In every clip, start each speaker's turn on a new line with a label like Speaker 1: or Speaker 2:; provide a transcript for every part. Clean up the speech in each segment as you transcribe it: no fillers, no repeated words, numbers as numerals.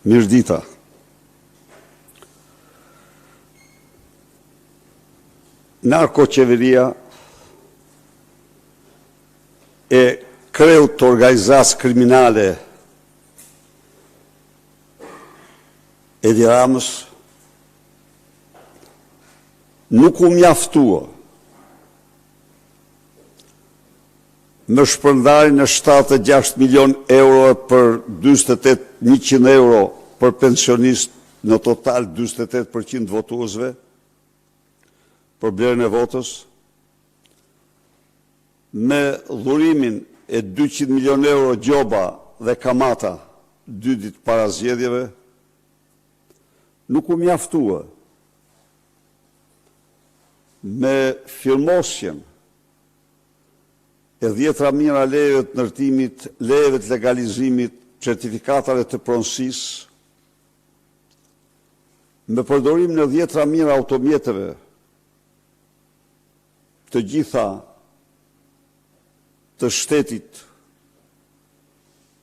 Speaker 1: Mirëdita. Narkoqeveria e kreut të organizatë kriminale Edi Ramës nuk u mjaftua me shpërndarjen e 76 milion euro për 100 euro për pensionist në total 48% votuesve për blerjen e votës, me dhurimin e 200 milion euro gjoba dhe kamata 2 ditë para zgjedhjeve, nuk u mjaftua me firmosjen e 10 mijëra lejeve të ndërtimit, lejeve të legalizimit, certifikatave të pronësisë, me përdorim në 10 mijëra automjeteve, të gjitha të shtetit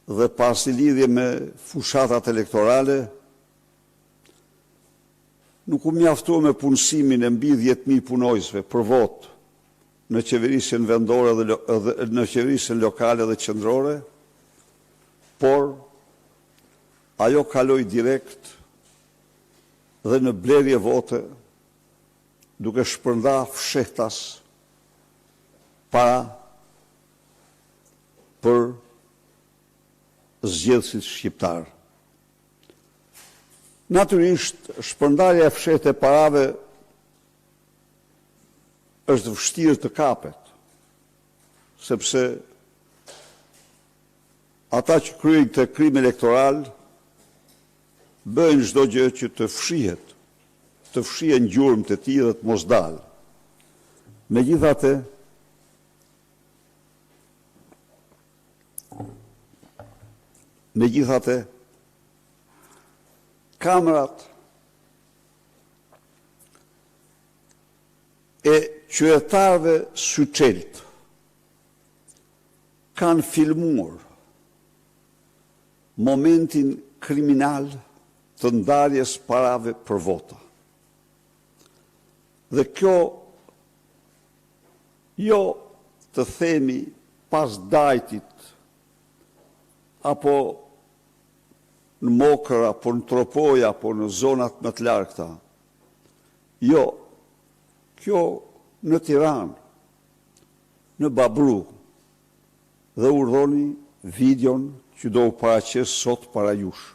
Speaker 1: dhe pasi lidhje me fushatat elektorale, nuk u mjaftua me punësimin e mbi 10.000 punojësve për votë në qeverisjen vendore dhe në qeverisjen lokale dhe qendrore, por ajo kaloi direkt dhe në blerje vote duke shpërnda fshehtas para për zgjedhësit shqiptar. Natyrisht, shpërndarja e fshehtë e parave është vështirë të kapet, sepse ata që kryejnë këtë krim elektoral bëjnë çdo gjë që të fshihen gjurmët e tij dhe të mos dalë. Megjithatë, kamerat e qytetarëve syçelt kanë filmuar momentin kriminal të ndarjes parave për vota. Dhe kjo jo të themi pas dajtit apo në Mokër, apo në Tropoj, apo në zonat më të largëta. Jo, kjo në Tiranë, në Babru, dhe urdhoni videon që do u paraqes sot para jush.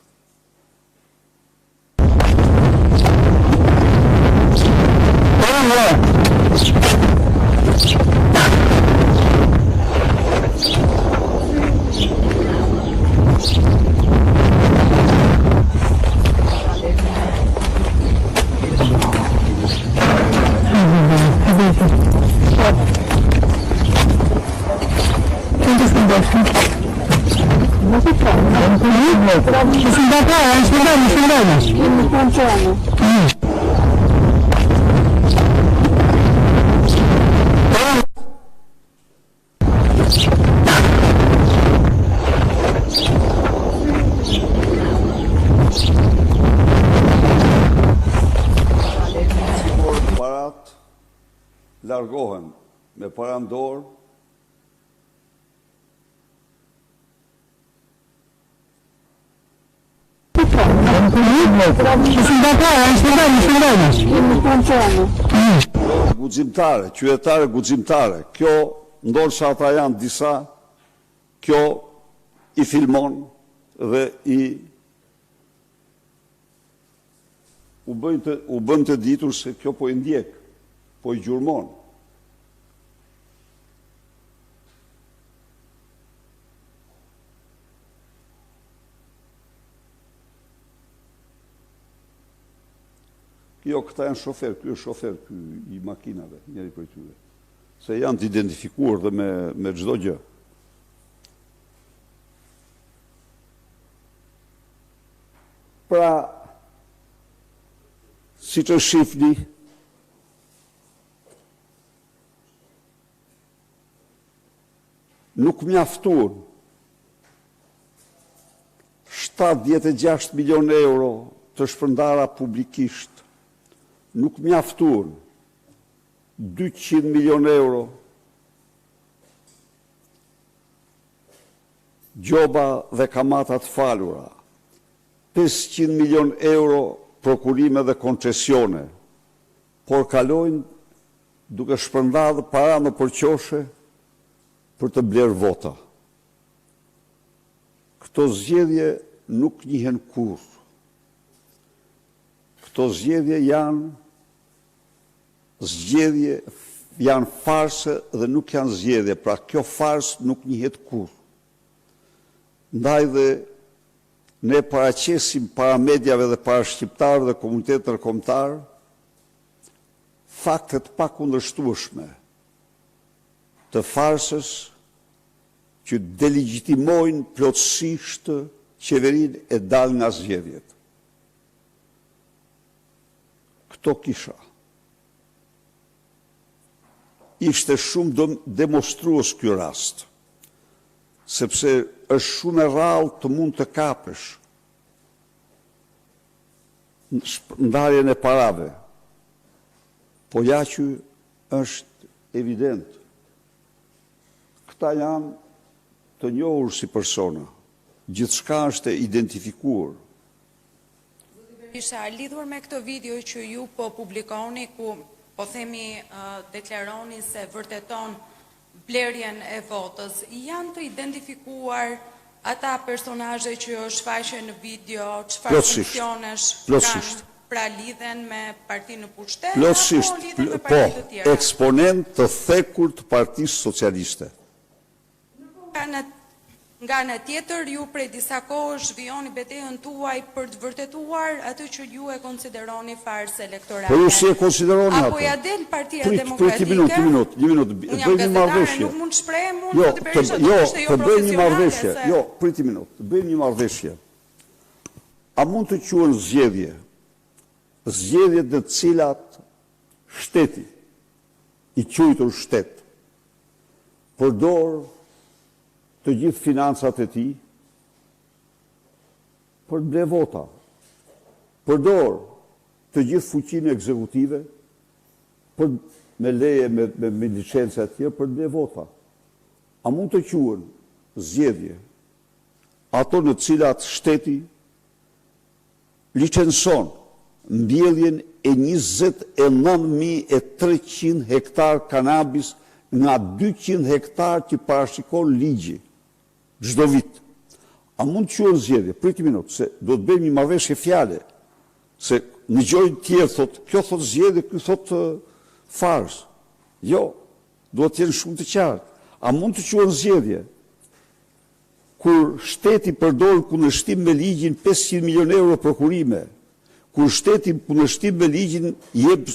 Speaker 1: Parat largohen me parandor guximtare, qytetare guximtare. Kjo ndoshta ata janë disa, kjo i filmon dhe u bën të ditur se kjo po i ndjek, po i gjurmon. Jo, këta janë shofer, ky është shofer i makinave, njëri prej tyre. Se janë të identifikuar dhe me çdo gjë. Pra, si që shifni, nuk mjaftuan 76 milion euro të shpërndara publikisht, nuk mjaftuan 200 milion euro gjoba dhe kamatat falura, 500 milion euro prokurime dhe koncesione, por kalojnë duke shpërndarë para në përqoshe për të blerë vota. Këto zgjedhje nuk njihen kurrë. Këto zgjedhje janë farsë dhe nuk janë zgjedhje, pra kjo farsë nuk njihet kurrë. Ndaj dhe ne paraqesim para mediave dhe para shqiptarë dhe komunitetit ndërkombëtar faktet pakundërshtueshme të farsës që delegjitimojnë plotësisht qeverinë e dalë nga zgjedhjet. Këto kisha ishte shumë demonstrues ky rast, sepse është shumë e rrallë të mund të kapesh ndarjen e parave, po ja që është evident. Këta janë të njohur si persona, gjithçka është e identifikuar.
Speaker 2: Isha lidhur me këtë video që ju po publikoni, ku po themi deklaroni se vërteton blerjen e votës, janë të identifikuar ata personazhe që shfaqen në video, çfarë funksionesh kanë, pra lidhen me partinë në pushtet, apo lidhen me partitë të tjera?
Speaker 1: Eksponent të thekur të Partisë Socialiste.
Speaker 2: Nga ana tjetër, ju prej disa kohësh zhvilloni betejën tuaj për të vërtetuar atë që ju e konsideroni farsë elektorale.
Speaker 1: Po ju si e konsideroni atë?
Speaker 2: Apo ja del Partia Demokratike?
Speaker 1: Një minutë.
Speaker 2: Unë jam gazetare, nuk mund të shpreh, mund të Berisha të ishte jo profesionale.
Speaker 1: Jo, priti minutë, bëjmë një marrëveshje. A mund të quhen zgjedhjet në të cilat shteti, i quajtur shtet, përdor të gjithë financat e tij për të blerë vota, përdor të gjithë fuqinë ekzekutive me leje, me licenca të tjera për të blerë vota. A mund të quhen zgjedhje ato në të cilat shteti licenson mbjelljen e 29.300 hektar kanabis nga 200 hektar që parashikon ligji çdo vit? A mund të quhen zgjedhje? Priti minutë, se do të bëjmë një marrëveshje fjale, se në gjojnë tjerë thotë, kjo thotë zgjedhje, ky thotë farsë. Jo, duhet të jenë shumë të qartë. A mund të quhen zgjedhje kur shteti përdor kundërshtim me ligjin 500 milion euro prokurime, kur shteti kundërshtim me ligjin jep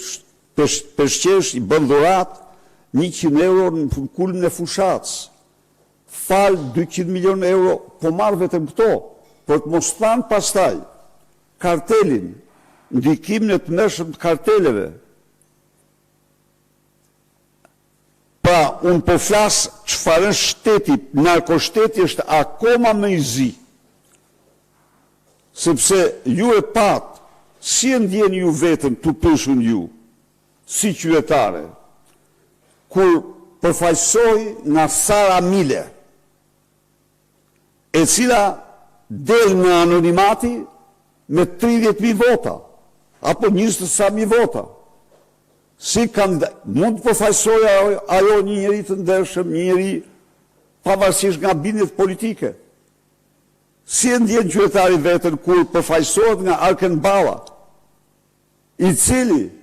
Speaker 1: peshqesh, i bën dhurat 100 euro në kulmin e fushatës, fal 200 milion euro, po marrë vetëm këto, për të mos thanë pastaj kartelin, ndikimin e të mëshëm të karteleve. Pra, unë po flas çfarë është shteti, narkoshteti është akoma më i zi, sepse ju e pat, si e ndjeni ju vetëm të pyeshun ju, si qytetare, kur përfaqësoj nga Sara Mile, e cila del nga anonimati me 30.000 vota, apo 20.000 vota. Si mund të përfaqësoj ajo një njeri të ndershëm, një njeri pavarësisht nga bindjet politike. Si e ndjen qytetari vetën kur përfaqësohet nga Arken Balla, i cili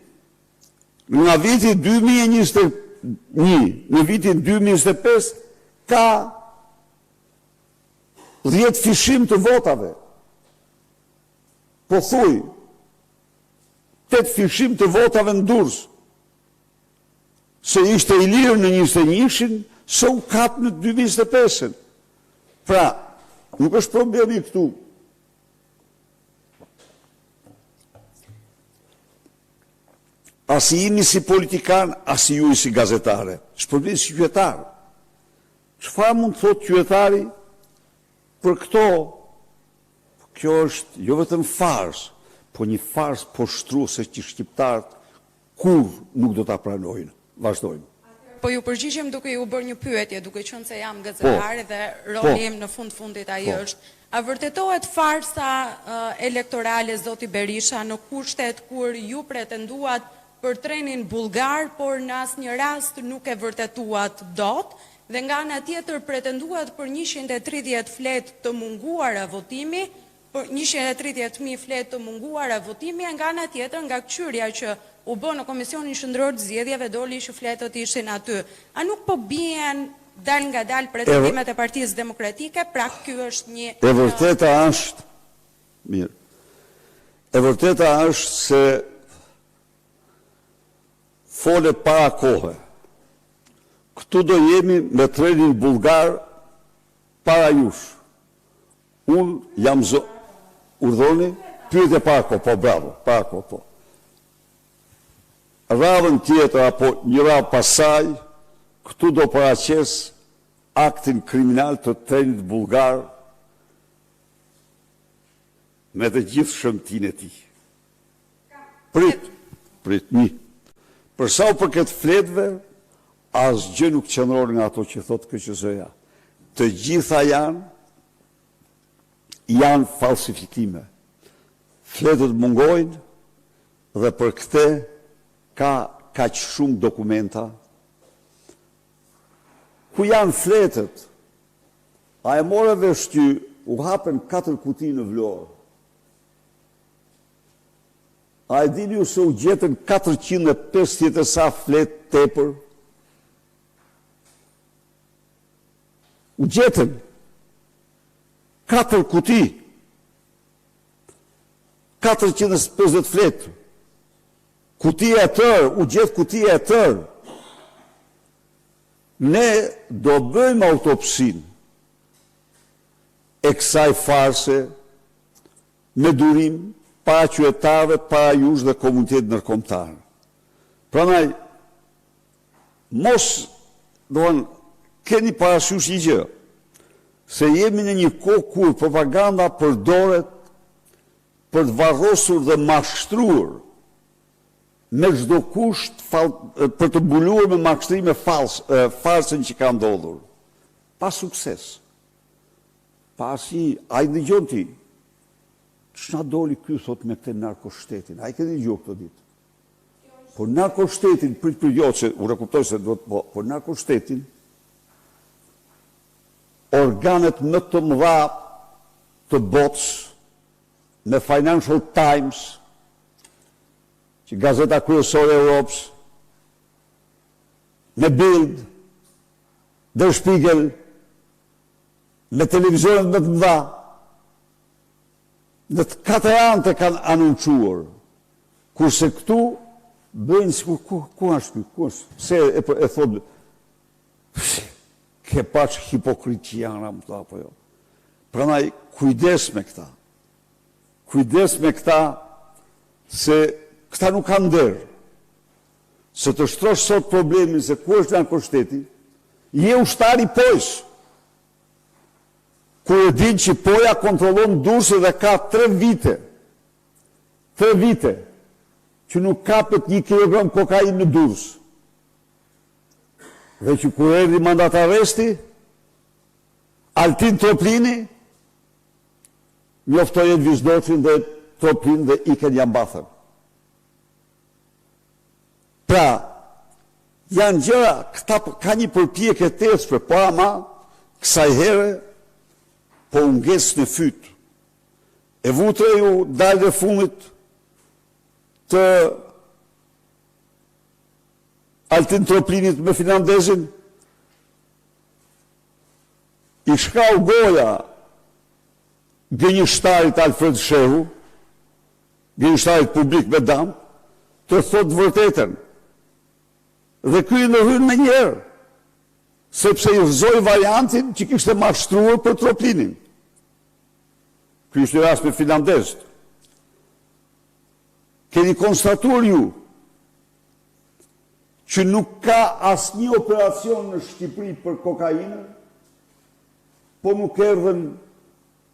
Speaker 1: nga viti 2021 në vitin 2025 ka 10 fishim të votave. Po thuj, 8 fishim të votave në Durrës. Se ishte i lirë në 21-shin, se u kap në 2025-ën. Pra, nuk është problemi këtu. Asi jemi si politikan, asi ju si gazetare. Shpërbim si qytetar. Çfarë mund të thotë qytetari për këto kjo është jo vetëm fars, po një fars poshtruese që shqiptarët kur nuk do ta pranojnë. Vazhdojmë.
Speaker 2: Po ju përgjigjem duke ju bërë një pyetje, duke qenë se jam gazetare dhe roli im në fundit ai është. A vërtetohet farsa elektorale zoti Berisha në kushtet kur ju pretenduat për trenin bullgar, por në asnjë rast nuk e vërtetuat dot, dhe nga ana tjetër pretenduat për 130 fletë të munguara votimi, për 130.000 fletë të munguara votimi, nga ana tjetër nga kçyrja që u bë në Komisionin Shëndror të Zgjedhjeve doli që fletët ishin aty. A nuk po bien dal nga dal pretendimet e Partisë Demokratike, pra ky është një...
Speaker 1: E vërteta është, mirë, e vërteta është se fole para kohë. Këtu do jemi me trenin bullgar para jush. Unë jam urdhoni, pyetje para kohë, po bravo, para kohë, po. Radhën tjetër, apo një radhë pasaj, këtu do paraqes aktin kriminal të trenit bullgar me të gjithë shëmtin e tij. Prit, një. Për sa u përket fletëve, asgjë nuk qëndron nga ato që thotë KQZ-ja. Të gjitha janë falsifikime. Fletët mungojnë dhe për këtë ka kaq shumë dokumenta. Ku janë fletët? A e morë vesh që u hapen 4 kuti në Vlorë? A e dini ju se u gjetën 450 e sa fletë tepër? U gjetën 4 kuti, 450 fletë. Kutia e tërë, u gjetë kutia e tërë. Ne do bëjmë autopsin e kësaj farse me durim para qytetarëve, para jush dhe komunitetit ndërkombëtar. Prandaj, mos keni parasysh një gjë, se jemi në një kohë kur propaganda përdoret për të varrosur dhe mashtruar me çdo kusht për të mbuluar me mashtrime farsën që ka ndodhur. Pa sukses. Pa asnjë, ai dëgjon ti. Ç'na doli ky thot me këtë narkoshtetin? Ai keni dëgjuar këtë ditë? Po narkoshtetin, prit se u kuptoj se do të po narkoshtetin organet më të mëdha të botës me Financial Times, që gazeta kryesore e Europës, me Bild, Der Spiegel, me televizionet më të mëdha, në të 4 ante kanë anunquar, kurse këtu bëjnë si ku është ky, se e thotë, ke paç hipokritjana më të apo jo. Prandaj kujdes me këta. Kujdes me këta, se këta nuk kanë nder. Se të shtrosh sot problemin se ku është narkoshteti, je ushtari pojës. Kur e din që poja kontrollon Durrësin dhe ka 3 vite. 3 vite që nuk kapet 1 kilogram kokainë në Durrës. Dhe që kur erdhi mandat arresti, Altin Troplini njoftoi Edvis Doçin dhe Troplin dhe Iken Jambathën. Pra, janë gjëra, këta ka një përpjekje të tezshme, po ama kësaj here po u ngjes në fyt. E vutre ju dalë dhe fundit të Altin Troplinit me Finlandezin, i shkau goja gënjështarit Alfred Shehu, gënjështarit publik me dam, të thot vërtetën. Dhe ky në hyn me njerë, sepse i rëzoi variantin që kishte mashtruar për Troplinin. Ky ishte rast me finlandezët. Keni konstatuar ju që nuk ka asnjë operacion në Shqipëri për kokainë, po nuk erdhen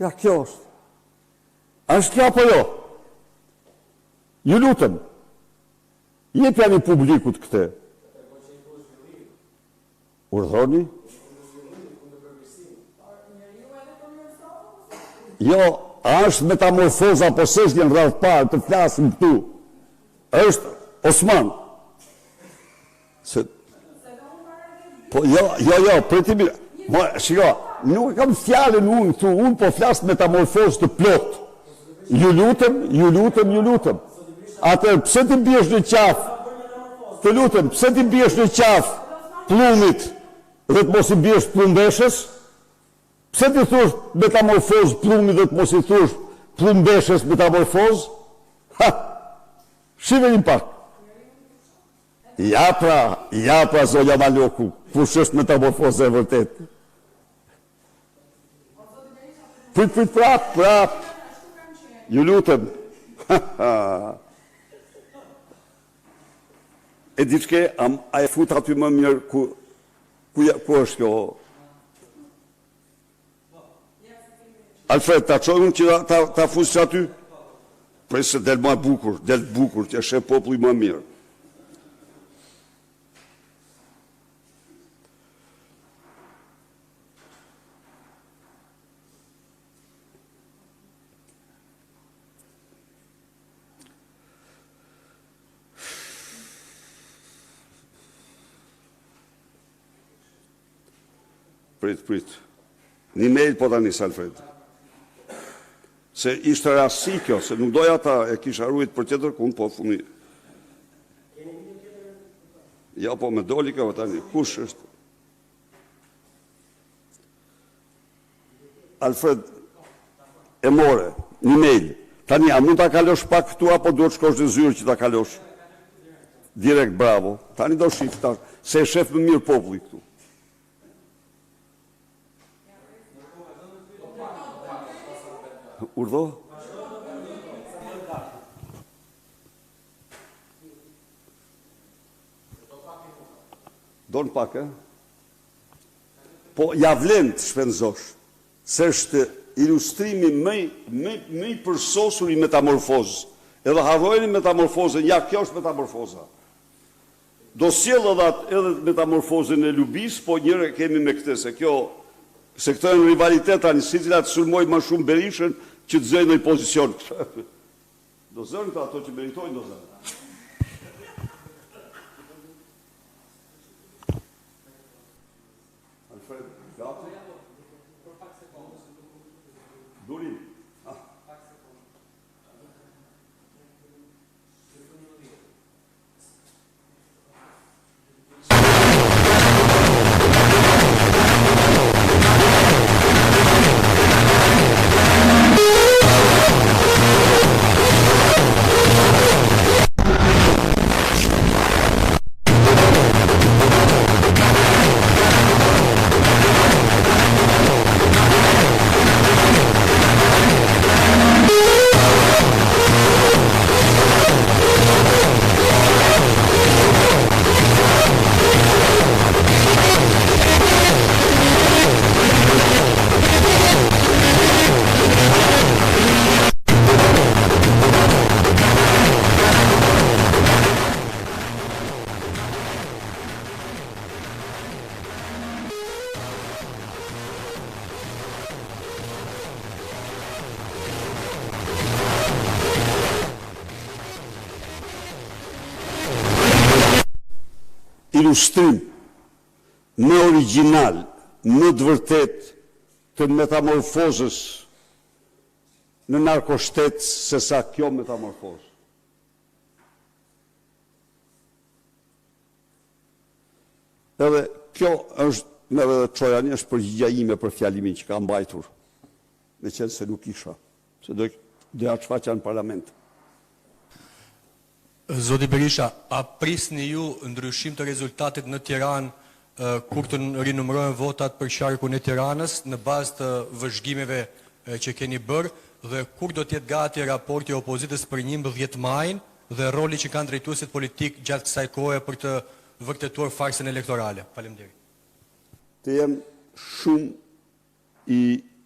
Speaker 1: Ja, kjo është. Është kjo apo jo? Ju lutem, jepja një publikut këte. Urdhoni? Jo, a është metamorfoza, po s'është një rrallë parë të flasim këtu. Është Osman. Po, jo, pretimi... Shiko, nuk kam fjallën unë këtu, unë po flasë metamorfozë të plotë. Ju lutem. Atër, pse ti bjesh në qafë? Të lutem, pse ti bjesh në qafë plumit dhe të mos i bjesh plumbeshës? Pse ti thush metamorfozë plumit dhe të mos i thush plumbeshës metamorfozë? Ha! Shive një pak. Ja pra, zonja Maloku, kush është metamorfozë e vërtet. Prit, prap. Ju lutem. E diçke, a e fut aty më mirë ku është kjo? Alfred, ta qojnë që ta fusë që aty? Presë del më bukur, që është e populli më mirë. Prit. Një mail po tani, Alfred. Se ishte rasti kjo, se nuk doja ta e kisha rujt për tjetër, ku unë po funi. Ja, po me doli kjo tani, kush është? Alfred, e more, një mail. Tani, a mund ta kalosh pak këtu, apo duhet shkosh në zyrë që ta kalosh? Direkt, bravo. Tani do shifta, se e shef më mirë populli këtu. Urdho? Donë pak, Po, ja vlen të shpenzosh, se është ilustrimi më i përsosur i metamorfozës. Edhe harrojeni metamorfozën, ja, kjo është metamorfoza. Do sjell edhe metamorfozën e Lubis, po njëre kemi me këtë, se këto e në rivalitet tani, si cilat sulmoj më shumë Berishën, që të zëjnë në i pozicion. Do zënë të ato që meritojnë, do zënë. Alfred, gati? Durim. Ilustrim më original, më të vërtet të metamorfozës në narkoshtet se sa kjo metamorfozë. Edhe kjo është me dhe Çojani është përgjigja ime për fjalimin që ka mbajtur, me qenë se nuk isha, se doja të shfaqja në parlament.
Speaker 3: Zoti Berisha, a prisni ju ndryshim të rezultatit në Tiranë kur të rinumërohen votat për qarkun e Tiranës në bazë të vëzhgimeve që keni bërë dhe kur do t'jetë gati raporti opozitës për 11 majin dhe roli që kanë drejtuesit politik gjatë kësaj kohe për të vërtetuar farsën elektorale? Faleminderit.
Speaker 1: Të jem shumë i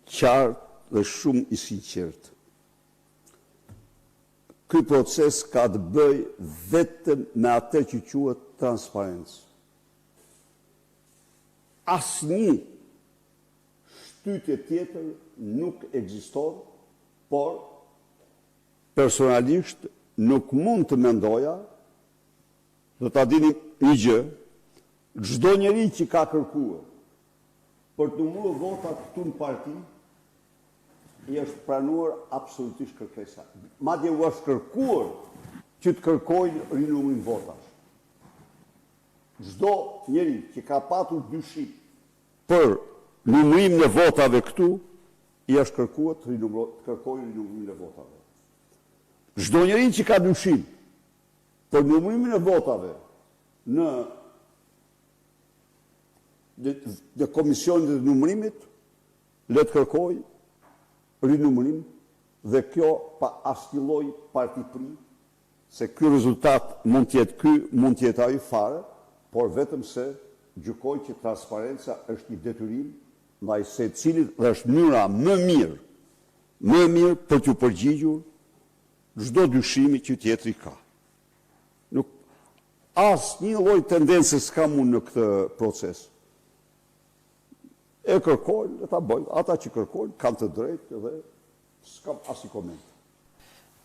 Speaker 1: qartë dhe shumë i sinqert. Ky proces ka të bëj vetëm me atë që quhet transparencë. Asnjë shtytje tjetër nuk ekziston, por personalisht nuk mund të mendoja, do ta dini një gjë, çdo njeri që ka kërkuar për të numëruar votat këtu në parti, i është pranuar absolutisht kërkesa. Madje u është kërkuar që të kërkojnë rinumërim votash. Çdo njeri që ka patur dyshim për numërimin e votave këtu, i është kërkuar të kërkojnë numërimin e votave. Çdo njeri që ka dyshim për numërimin e votave në komisionin e numërimit, le të kërkojë rinumërim, dhe kjo pa asnjë lloj partipri, se ky rezultat mund të jetë ky, mund të jetë ai fare, por vetëm se gjykoj që transparenca është një detyrim ndaj secilit dhe është mënyra më mirë për t'u përgjigjur çdo dyshimi që tjetri ka. Nuk asnjë lloj tendence s'ka unë në këtë proces. E kërkojnë, e ta bëjnë. Ata që kërkojnë, kanë të drejtë dhe s'kam asnjë koment.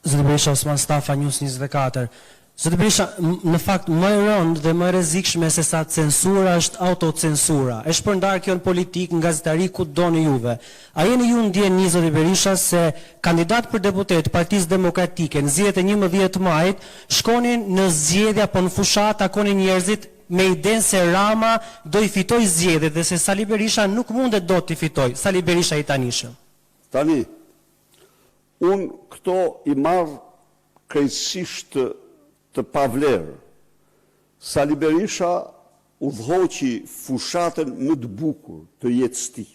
Speaker 4: Zoti Berisha, Osman Stafa, News 24. Zoti Berisha, në fakt më e rëndë dhe më e rrezikshme se sa censura është autocensura. E shpërndar kjo në politikë, në gazetari, ku doni juve. A jeni ju ndjeni, Zoti Berisha, se kandidat për deputet Partisë Demokratike në zgjedhjet e 11 majit shkonin në zgjedhje apo në fushat, takonin njerëzit me idenë se Rama do i fitoj zgjedhjet dhe se Sali Berisha nuk mundet do t'i fitoj, Sali Berisha i tanishëm.
Speaker 1: Tani, unë këto i marr krejtësisht të pavlerë. Sali Berisha udhëhoqi fushatën më të bukur të jetës tij.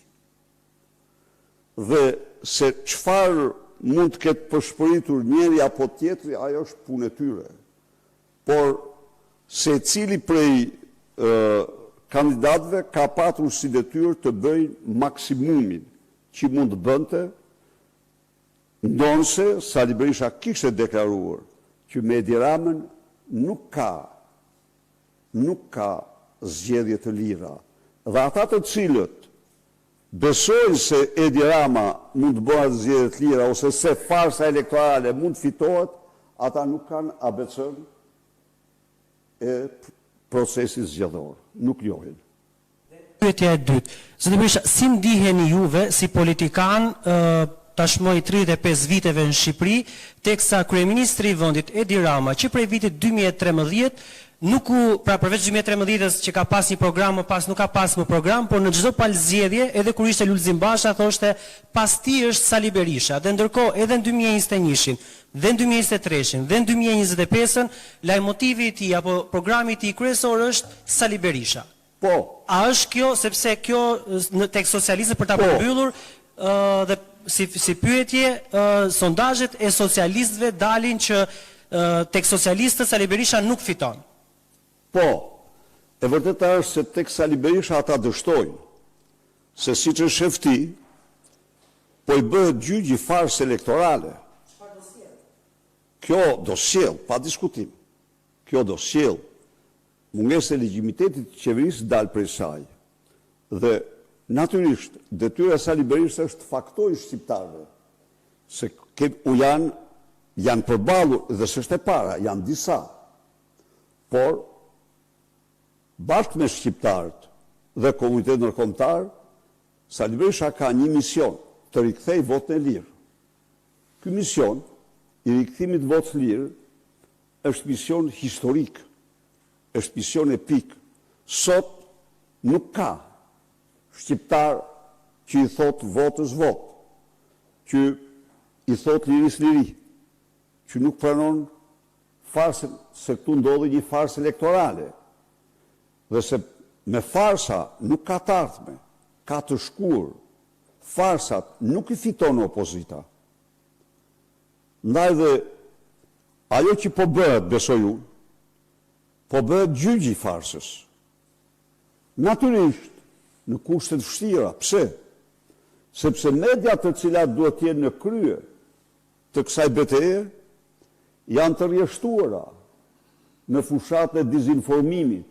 Speaker 1: Dhe se çfarë mund të ketë përshpëritur njëri apo tjetri, ajo është punë e tyre. Por se cili prej kandidatëve ka patur si detyrë të bëjnë maksimumin që mund të bënte, ndonse Sali Berisha kishte deklaruar që me Edi Ramën nuk ka zgjedhje të lira. Dhe ata të cilët besojnë se Edi Rama mund të bëhet zgjedhje të lira ose se farsa elektorale mund të fitohet, ata nuk kanë ABC-n e procesit zgjedhor. Nuk njohin.
Speaker 4: Pyetja e dytë. Zoti Berisha, si ndiheni juve si politikan tashmë 35 viteve në Shqipëri, teksa kryeministri i vendit Edi Rama, që prej vitit 2013 nuk pra përveç 2013-s që ka pas një program, më pas nuk ka pas më program, por në çdo palë zgjedhje, edhe kur ishte Lulzim Basha, thoshte pas ti është Sali Berisha. Dhe ndërkohë edhe në 2021-shin, dhe në 2023-shin, dhe në 2025-ën, lajmotivi i tij apo programi i tij kryesor është Sali Berisha.
Speaker 1: Po.
Speaker 4: A është kjo, sepse kjo tek socialistët për ta përmbyllur dhe si pyetje, sondazhet e socialistëve dalin që tek socialistët Sali Berisha nuk fiton.
Speaker 1: Po, e vërteta është se tek Sali Berisha ata dështojnë, se siç është shefti, po i bëhet gjyqi farsë elektorale. Kjo do sjell, pa diskutim. Kjo do sjell mungesë e legjimitetit të qeverisë dalë prej saj. Dhe natyrisht, detyra e Sali Berisha është të faktojë shqiptarëve se janë përballur dhe s'është e para, janë disa. Por bashkë me shqiptarët dhe komunitetin ndërkombëtar, Sali Berisha ka një mision, të rikthejë votën e lirë. Ky mision i rikthimit të votës lirë është mision historik, është mision epik. Sot nuk ka shqiptar që i thot votës vot, që i thot liris liri, që nuk pranon farsën, se këtu ndodhi një farsë elektorale, dhe se me farsa nuk ka të ardhme, ka të shkur, farsat nuk i fiton opozita. Ndaj dhe ajo që po bëhet, besoj unë, po bëhet gjyqi i farsës. Natyrisht, në kushte të vështira. Pse? sepse mediat të cilat duhet jenë në krye të kësaj betejë janë të rjeshtuara në fushat e dizinformimit,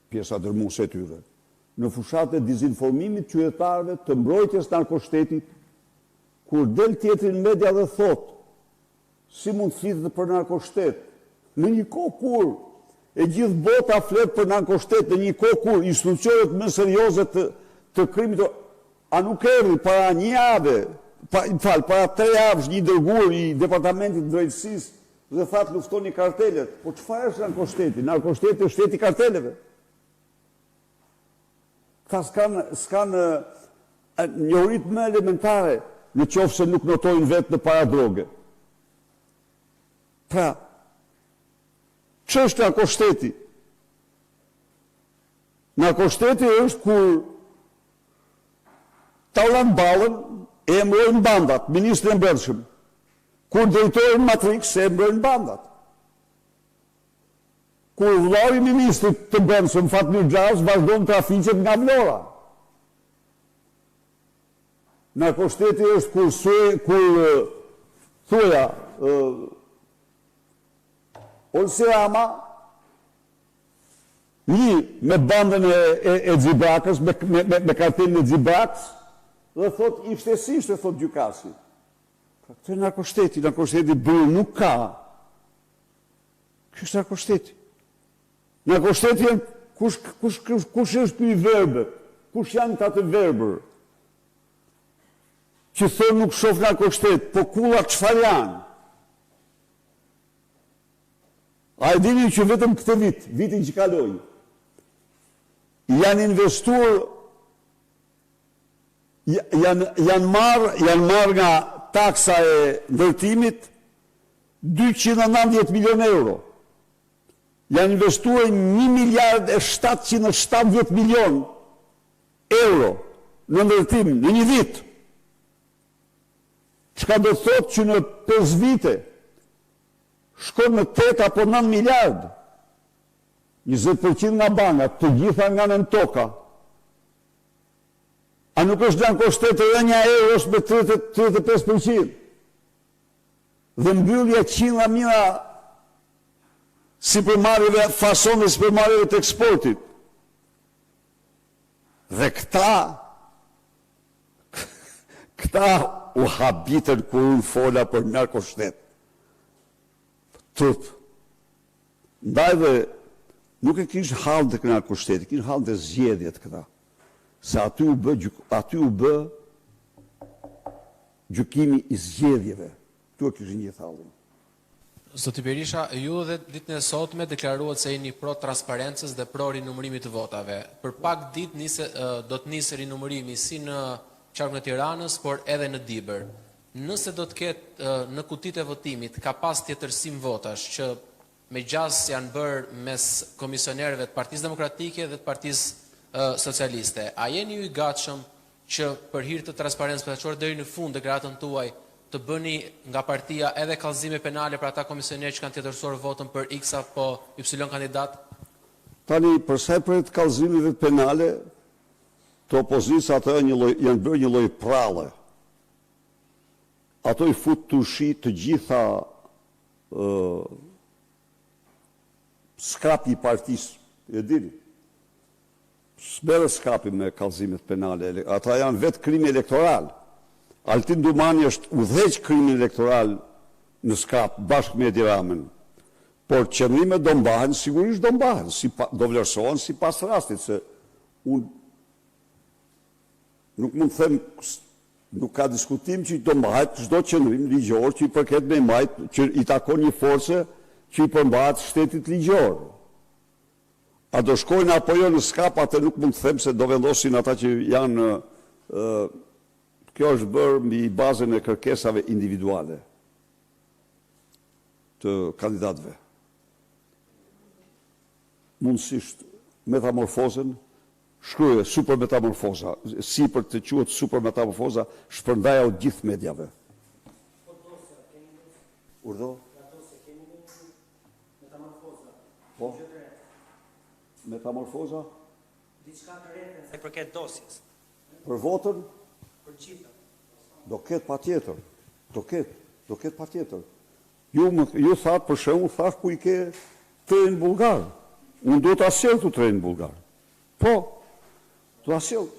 Speaker 1: pjesa dërmuese e tyre, në fushat e dizinformimit qytetarëve të mbrojtjes narkoshtetit, kur del tjetri në media dhe thot, si mund flitet për narkoshtet, në një kohë kur e gjithë bota flet për narkoshtet, në një kohë kur institucionet më serioze të krimit, a nuk erdhi para një jave, para 3 javësh një dërguar i Departamentit të Drejtësisë dhe thatë luftoni kartelet. Po çfarë është narkoshteti? Narkoshteti është shteti i karteleve. Ta s'kanë njohuritë më elementare në qoftë se nuk notojnë vetë në para droge. Pra, ç'është narkoshteti? Narkoshteti është kur ta ulan ballën e emërojnë bandat, ministri i Brendshëm. Kur drejtorin Matrix e emërojnë bandat. Kur vllau i ministrit të Brendshëm Fatmir Xhaus vazhdon trafiqet nga Vlora. Narkoshteti është kur thuja Olsi Rama një me bandën e Xibrakës, me kartelin e Xibrakës, dhe thot i shtesishtë, thot gjykatësi. Këtë e narkoshteti bërë nuk ka. Kështë narkoshteti. Narkoshteti janë, kush është për i verbet, kush janë të atë verbër, që thonë nuk shof narkoshtet, po kullat çfarë janë? A e dini që vetëm këtë vitin që kaloi, janë investuar, janë marrë nga taksa e ndërtimit 290 milion euro. Janë investuar 1 miliard e 770 milion euro në ndërtim në një vit. Çka do të thotë që në 5 vite shkon në 8 apo 9 miliard. 20% nga bankat, të gjitha nga në toka. A nuk është narkoshtet rënja e eurosh me 35%. Dhe mbyllja qindra mijëra supermarketeve, fason dhe supermarketeve të eksportit. Dhe këta u habitën kur unë fola për narkoshtet. Trup. Ndaj dhe nuk e kishë halë të narkoshteti, kishë halë të zgjedhjet këta. Se aty u bë gjykimi i zgjedhjeve. Tu e kishë një thallin.
Speaker 5: Zoti Berisha, ju dhe ditën e sotme deklaruat se jeni pro transparencës dhe pro rinumërimit të votave. Për pak ditë do të nisë rinumërimi si në qarkun e Tiranës, por edhe në Dibër. Nëse do të ketë në kutitë e votimit ka pas tjetërsim votash që me gjas janë bërë mes komisionerëve të Partisë Demokratike dhe të Partisë Socialiste, a jeni ju i gatshëm që për hir të transparencës përfaqësore deri në fund deklaratën tuaj të bëni nga partia edhe kallëzime penale për ata komisionerë që kanë tjetërsuar votën për X apo Y kandidat?
Speaker 1: Tani, për sa i përket kallëzimeve penale, të opozitës ato janë bërë një lloj pralle. Ato i fut të ushi të gjitha skapi i partisë, e dini. S'merret skapi me kallëzimet penale, ata janë vetë krimi elektoral. Altin Dumani është udhëheq krimi elektoral në skap bashkë me Edi Ramën. Por qëndrimet do mbahen, sigurisht do mbahen, do vlerësohen sipas rastit, se unë nuk mund të them, nuk ka diskutim që do mbahet çdo qëndrim ligjor që i përket me majt, që i takon një force që i përmbahet shtetit ligjor. A do shkojnë apo jo në skap, atë nuk mund të them se do vendosin ata që janë, kjo është bërë mbi bazën e kërkesave individuale të kandidatëve. Mundësisht metamorfozën, shkruaj supermetamorfoza, si për të quhet supermetamorfoza, shpërndaja u gjithë mediave. Urdhë? Po? Metamorfoza?
Speaker 4: Diçka të re sa i përket dosjes.
Speaker 1: Për votën? Do ketë pa tjetër. Do ketë pa tjetër. Ju thatë për shembull, thash ku i ke trenin bulgar. Unë do të asjell të trenin bulgar. Po, do asjell.